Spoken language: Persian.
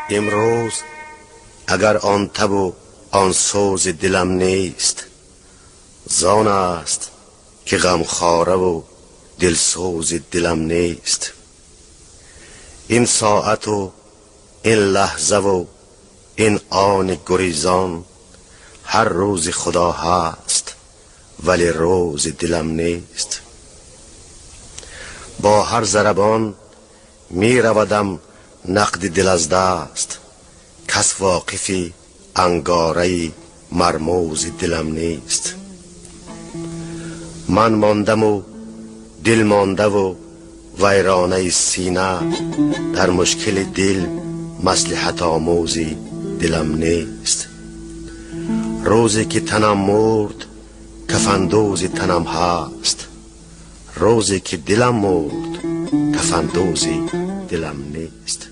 امروز اگر آن تب و آن سوز دلم نیست، زان است که غمخواره و دلسوز دلم نیست. این ساعت و این لحظه و این آن گریزان، هر روز خدا هست ولی روز دلم نیست. با هر ضربان می رودم نقد دل از دست، کس واقفی انگاره مرموز دلم نیست. من ماندم و دل مانده و ویرانه سینه، در مشکل دل مصلحت آموزی دلم نیست. روزی که تنم مرد کفندوز تنم هست، روزی که دلم مرد کفندوزی دلم نیست.